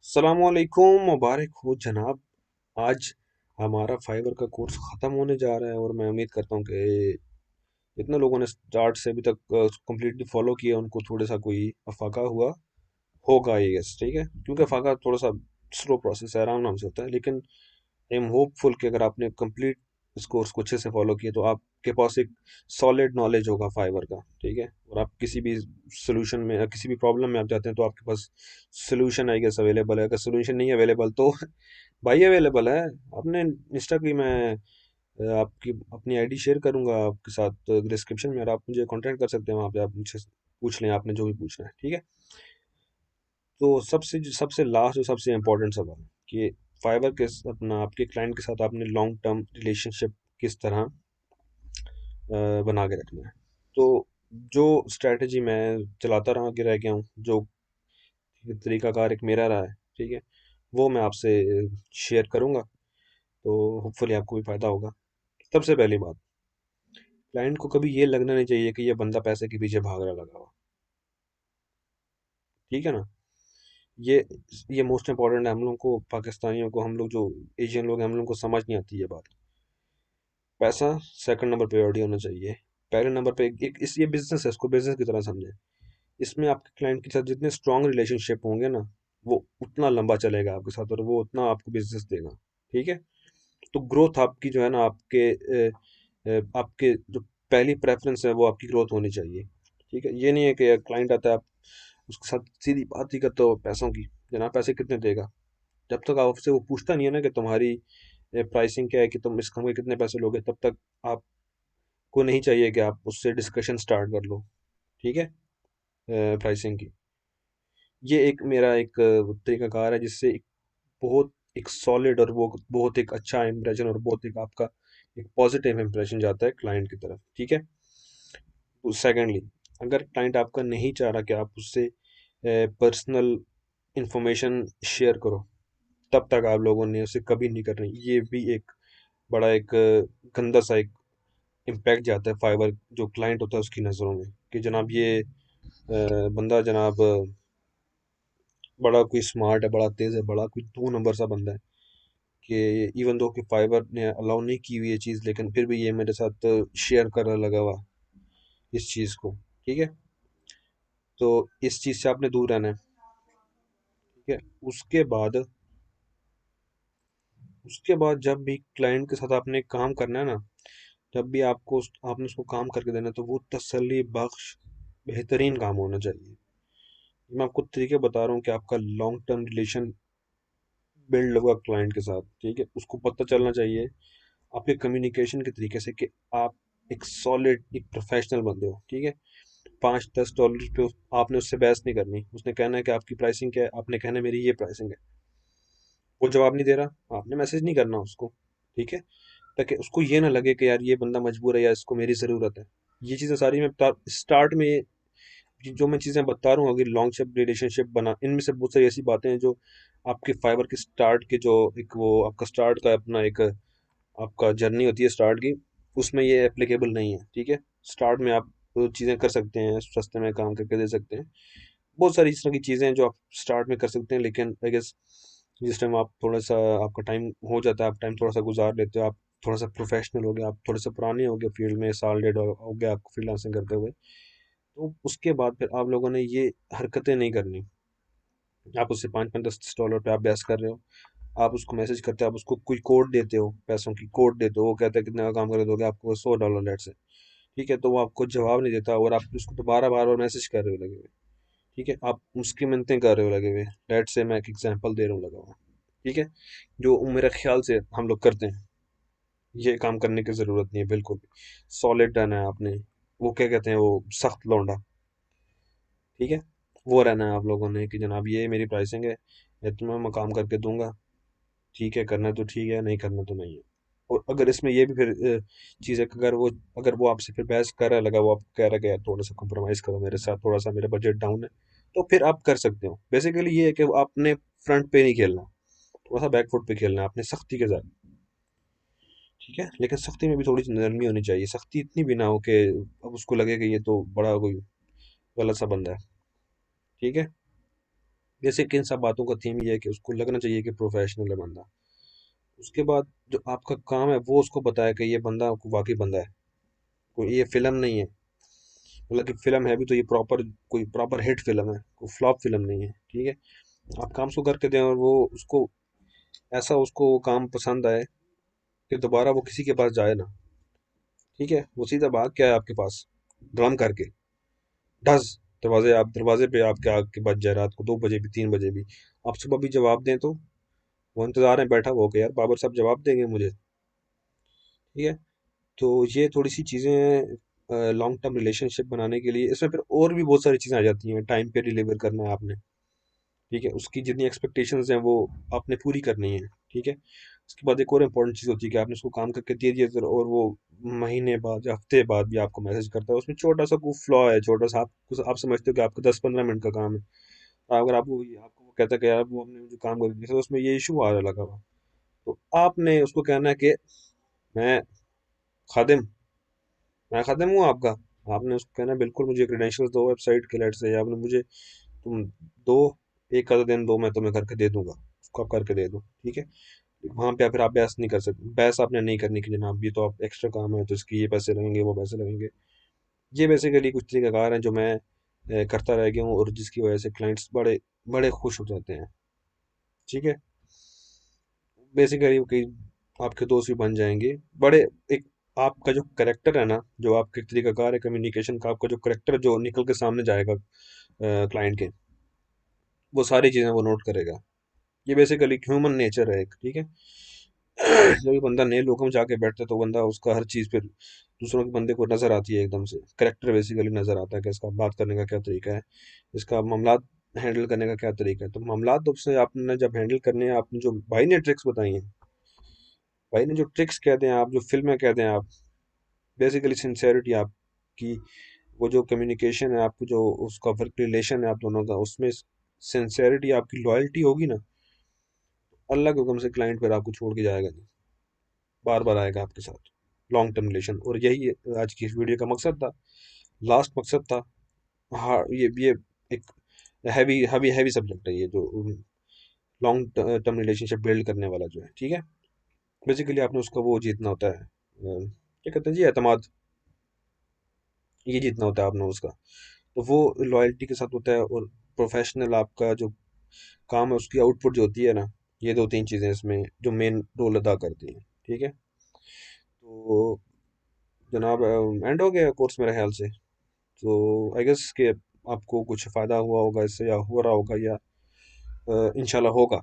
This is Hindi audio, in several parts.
सलामुअलैकुम, मुबारक हो जनाब। आज हमारा फाइबर का कोर्स ख़त्म होने जा रहा है और मैं उम्मीद करता हूँ कि जितने लोगों ने स्टार्ट से अभी तक कम्प्लीटली फॉलो किया उनको थोड़ा सा कोई अफाका हुआ होगा, आई गेस। ठीक है, क्योंकि अफाका थोड़ा सा स्लो प्रोसेस है, आराम नाम से होता है, लेकिन आई एम होपफुल कि अगर आपने कंप्लीट इस कोर्स को अच्छे से फॉलो किया तो आपके पास एक सॉलिड नॉलेज होगा फाइबर का। ठीक है, और आप किसी भी सोल्यूशन में या किसी भी प्रॉब्लम में आप जाते हैं तो आपके पास सोल्यूशन आई गेस अवेलेबल है। अगर सोल्यूशन नहीं अवेलेबल तो भाई अवेलेबल है। आपने इंस्टा की मैं आपकी अपनी आईडी शेयर करूंगा आपके साथ डिस्क्रिप्शन में, और आप मुझे कांटेक्ट कर सकते हैं वहाँ पे। आप मुझसे पूछ लें आपने जो भी पूछना है। ठीक है, तो सबसे सबसे लास्ट और सबसे इम्पोर्टेंट सवाल कि फाइबर के अपना आपके क्लाइंट के साथ आपने लॉन्ग टर्म रिलेशनशिप किस तरह बना के रखना है। तो जो स्ट्रैटेजी मैं चलाता रहा आगे रह गया हूँ, जो तरीकाकार एक मेरा रहा है, ठीक है, वो मैं आपसे शेयर करूँगा। तो होपफुली आपको भी फ़ायदा होगा। सबसे पहली बात, क्लाइंट को कभी ये लगना नहीं चाहिए कि ये बंदा पैसे के पीछे भाग रहा लगा हुआ। ठीक है ना, ये ये मोस्ट इंपॉर्टेंट है। हम लोग को, पाकिस्तानियों को, हम लोग जो एशियन लोग हैं, हम लोग को समझ नहीं आती ये बात। पैसा सेकंड नंबर प्रायोरिटी होना चाहिए। पहले नंबर पे एक इस ये बिजनेस है, इसको बिजनेस की तरह समझें। इसमें आपके क्लाइंट के साथ जितने स्ट्रांग रिलेशनशिप होंगे ना, वो उतना लंबा चलेगा आपके साथ और वो उतना आपको बिजनेस देगा। ठीक है, तो ग्रोथ आपकी जो है ना, आपके जो पहली प्रेफरेंस है वो आपकी ग्रोथ होनी चाहिए। ठीक है, ये नहीं है कि क्लाइंट आता है आप उसके साथ सीधी बात ही करते हो पैसों की, जनाब पैसे कितने देगा। जब तक आपसे वो पूछता नहीं है ना कि तुम्हारी प्राइसिंग क्या है, कि तुम इस काम के कितने पैसे लोगे, तब तक आपको नहीं चाहिए कि आप उससे डिस्कशन स्टार्ट कर लो। ठीक है, प्राइसिंग की ये एक मेरा एक तरीकाकार है जिससे बहुत एक सॉलिड और वो बहुत एक अच्छा इंप्रेशन और बहुत एक आपका एक पॉजिटिव इंप्रेशन जाता है क्लाइंट की तरफ। ठीक है, सेकेंडली, अगर क्लाइंट आपका नहीं चाह रहा कि आप उससे पर्सनल इंफॉर्मेशन शेयर करो, तब तक आप लोगों ने उसे कभी नहीं करनी। ये भी एक बड़ा एक गंदा सा एक इम्पैक्ट जाता है फाइबर जो क्लाइंट होता है उसकी नज़रों में, कि जनाब ये बंदा जनाब बड़ा कोई स्मार्ट है, बड़ा तेज़ है, बड़ा कोई दो नंबर सा बंदा है, कि इवन दो कि फाइबर ने अलाउ नहीं की हुई ये चीज़, लेकिन फिर भी ये मेरे साथ शेयर करने लगा हुआ इस चीज़ को। ठीक है, तो इस चीज़ से आपने दूर रहना है। ठीक है, उसके बाद जब भी क्लाइंट के साथ आपने काम करना है ना, जब भी आपने उसको काम करके देना है, तो वो तसल्ली बख्श बेहतरीन काम होना चाहिए। मैं आपको तरीके बता रहा हूँ कि आपका लॉन्ग टर्म रिलेशन बिल्ड होगा क्लाइंट के साथ। ठीक है, उसको पता चलना चाहिए आपके कम्युनिकेशन के तरीके से कि आप एक सॉलिड एक प्रोफेशनल बंदे हो। ठीक है, $5-10 पे आपने उससे बहस नहीं करनी। उसने कहना है कि आपकी प्राइसिंग क्या है, आपने कहना है मेरी ये प्राइसिंग है। वो जवाब नहीं दे रहा, आपने मैसेज नहीं करना उसको। ठीक है, ताकि उसको ये ना लगे कि यार ये बंदा मजबूर है या इसको मेरी ज़रूरत है। ये चीज़ें सारी मैं स्टार्ट में जो मैं चीज़ें बता रहा हूँ, अगर लॉन्ग शॉप रिलेशनशिप बना, इनमें से बहुत सारी ऐसी बातें हैं जो आपके फाइबर के स्टार्ट के जो एक वो आपका स्टार्ट का अपना एक आपका जर्नी होती है स्टार्ट की, उसमें ये एप्लीकेबल नहीं है। ठीक है, स्टार्ट में आप चीज़ें कर सकते हैं, सस्ते में काम करके दे सकते हैं। बहुत सारी इस तरह की चीज़ें हैं जो आप स्टार्ट में कर सकते हैं, लेकिन आई गेस जिस टाइम आप थोड़ा सा आपका टाइम हो जाता है, आप टाइम थोड़ा सा गुजार लेते हो, आप थोड़ा सा प्रोफेशनल हो गए, आप थोड़े से पुराने हो गए फील्ड में, साल डेढ़ हो गया आपको फ्रीलांसिंग करते हुए, तो उसके बाद फिर आप लोगों ने ये हरकतें नहीं करनी। आप उससे 5-5 10 डॉलर पे आप बहस कर रहे हो, आप उसको मैसेज करते हो, आप उसको कोई कोड देते हो, पैसों की कोड देते हो, वो कहता है कितने का काम कर दोगे, आपको $100 लेट से। ठीक है, तो वो आपको जवाब नहीं देता और आप उसको दोबारा बार बार मैसेज कर रहे हो लगे हुए। ठीक है, आप उसकी मिन्नतें कर रहे हो लगे हुए। लेट से मैं एक एग्जांपल दे रहा हूँ लगा हुआ। ठीक है, जो मेरे ख्याल से हम लोग करते हैं, ये काम करने की ज़रूरत नहीं है बिल्कुल भी। सॉलिड रहना है आपने, वो क्या कहते हैं, वो सख्त लौंडा। ठीक है, वो रहना है आप लोगों ने कि जनाब ये मेरी प्राइसिंग है, ये तुम्हें मैं काम करके दूंगा। ठीक है, करना तो ठीक है, नहीं करना तो नहीं है। और अगर इसमें ये भी फिर चीज़ है कि अगर वो आपसे फिर बहस कर रहा लगा, वो आपको कह रहा है कि यार थोड़ा सा कॉम्प्रोमाइज़ करो मेरे साथ, थोड़ा सा मेरा बजट डाउन है, तो फिर आप कर सकते हो। बेसिकली ये है कि आपने फ्रंट पे नहीं खेलना, थोड़ा सा बैक फुट पे खेलना है आपने, सख्ती के साथ। ठीक है, लेकिन सख्ती में भी थोड़ी सी नरमी होनी चाहिए, सख्ती इतनी भी ना हो कि अब उसको लगे कि ये तो बड़ा कोई गलत सा बंदा है। ठीक है, बेसिक इन सब बातों का थीम ये है कि उसको लगना चाहिए कि प्रोफेशनल है बंदा। उसके बाद जो आपका काम है वो उसको बताया कि ये बंदा वाकई बंदा है, कोई ये फिल्म नहीं है। मतलब कि फिल्म है भी तो ये प्रॉपर, कोई प्रॉपर हिट फिल्म है, कोई फ्लॉप फिल्म नहीं है। ठीक है, आप काम उसको करके दें और वो उसको ऐसा उसको वो काम पसंद आए कि दोबारा वो किसी के पास जाए ना। ठीक है, वो सीधा भाग के आए आपके पास ड्रम करके, ढस, दरवाजे पे आपके आके बज जाए, रात को 2 बजे भी 3 बजे भी। आप सुबह भी जवाब दें तो वो इंतजार में बैठा हुआ कि यार बाबर साहब जवाब देंगे मुझे। ठीक है, तो ये थोड़ी सी चीज़ें लॉन्ग टर्म रिलेशनशिप बनाने के लिए। इसमें फिर और भी बहुत सारी चीज़ें आ जाती हैं। टाइम पे डिलीवर करना है आपने। ठीक है, उसकी जितनी एक्सपेक्टेशंस हैं वो आपने पूरी करनी है। ठीक है, उसके बाद एक और इम्पोर्टेंट चीज़ होती है कि आपने उसको काम करके दे दिया और वो महीने बाद या हफ्ते बाद भी आपको मैसेज करता है, उसमें छोटा सा कोई फ्लॉ है, छोटा सा आप समझते हो कि आपका 10-15 मिनट का काम है। अगर आपको वो कहता है कि यार वो हमने जो काम कर दिया था उसमें ये इशू आ रहा लगा हुआ, तो आपने उसको कहना है कि मैं खादिम मैं खादिम हूँ आपका। आपने उसको कहना है बिल्कुल मुझे क्रेडेंशियल्स दो वेबसाइट के लेट से, या आपने मुझे तुम दो, एक आधा दिन दो, मैं तुम्हें करके दे दूंगा, उसको आप करके दे दो। ठीक है, वहां पे फिर आप बहस नहीं कर सकते, बहस आपने नहीं करनी कि जनाब ये तो आप एक्स्ट्रा काम है तो इसकी ये पैसे लगेंगे वो पैसे लगेंगे। ये बेसिकली कुछ तरीकाकार हैं जो मैं करता रह गया हूँ और जिसकी वजह से क्लाइंट्स बड़े बड़े खुश हो जाते हैं। ठीक है, बेसिकली कई आपके दोस्त भी बन जाएंगे बड़े। एक आपका जो करेक्टर है ना, जो आपके तरीकाकार है कम्युनिकेशन का, आपका जो करेक्टर जो निकल के सामने जाएगा क्लाइंट के, वो सारी चीज़ें वो नोट करेगा। ये बेसिकली ह्यूमन नेचर है एक। ठीक है, जब भी बंदा नए लोगों में जाके बैठता है तो बंदा उसका हर चीज़ फिर दूसरों के बंदे को नज़र आती है, एकदम से करेक्टर बेसिकली नज़र आता है कि इसका बात करने का क्या तरीका है, इसका मामलात हैंडल करने का क्या तरीका है। तो मामलात तो उससे आपने जब हैंडल करने हैं, आपने जो भाई ने ट्रिक्स बताई हैं, भाई ने जो ट्रिक्स कहते हैं आप, जो फिल्में कहते हैं आप, बेसिकली सिंसेरिटी आपकी, वो जो कम्युनिकेशन है आपको, जो उसका वर्क रिलेशन है आप दोनों का, उसमें सिंसेरिटी आपकी लॉयल्टी होगी ना, अल्लाह के हुक्म से क्लाइंट फिर आपको छोड़ के जाएगा नहीं, बार बार आएगा आपके साथ। लॉन्ग टर्म रिलेशन, और यही आज की इस वीडियो का मकसद था, लास्ट मकसद था। हाँ, ये एक हैवी हैवी हैवी सब्जेक्ट है ये, जो लॉन्ग टर्म रिलेशनशिप बिल्ड करने वाला जो है। ठीक है, बेसिकली आपने उसका वो जीतना होता है, क्या कहते हैं जी, एतमाद, ये जीतना होता है आपने उसका। तो वो लॉयल्टी के साथ होता है, और प्रोफेशनल आपका जो काम है उसकी आउटपुट जो होती है ना, ये 2-3 चीज़ें इसमें जो मेन रोल अदा करती हैं। ठीक है, तो जनाब एंड हो गया कोर्स मेरे ख्याल से। तो आई गेस कि आपको कुछ फ़ायदा हुआ होगा इससे, या हो रहा होगा, या इंशाल्लाह होगा।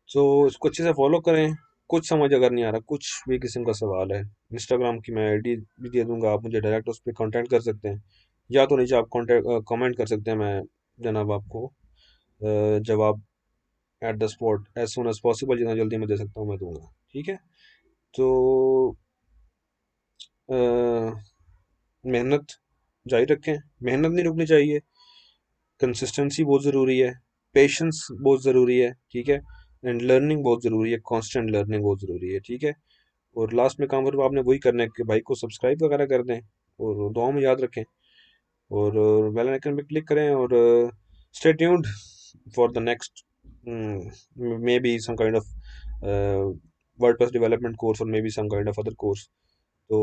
तो इसको अच्छे से फॉलो करें। कुछ समझ अगर नहीं आ रहा, कुछ भी किस्म का सवाल है, इंस्टाग्राम की मैं आईडी भी दे दूंगा, आप मुझे डायरेक्ट उस पर कांटेक्ट कर सकते हैं, या तो नीचे आप कांटेक्ट कमेंट कर सकते हैं। मैं जनाब आपको जवाब at the spot as soon as possible, जितना जल्दी मैं दे सकता हूँ मैं दूंगा। ठीक है, तो अ, मेहनत जारी रखें, मेहनत नहीं रुकनी चाहिए, कंसिस्टेंसी बहुत ज़रूरी है, पेशेंस बहुत ज़रूरी है। ठीक है, एंड लर्निंग बहुत ज़रूरी है, कांस्टेंट लर्निंग बहुत ज़रूरी है। ठीक है, और लास्ट में काम पर आपने वही करना है कि भाई को सब्सक्राइब वगैरह कर दें, और दुआ में याद रखें, और बेल आइकन पे क्लिक करें, और stay tuned for the next, maybe some kind of WordPress development course, और maybe some kind of other course. तो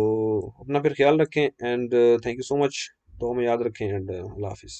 अपना फिर ख्याल रखें, and thank you so much. दुआ में याद रखें, एंड अल्लाह हाफिज़।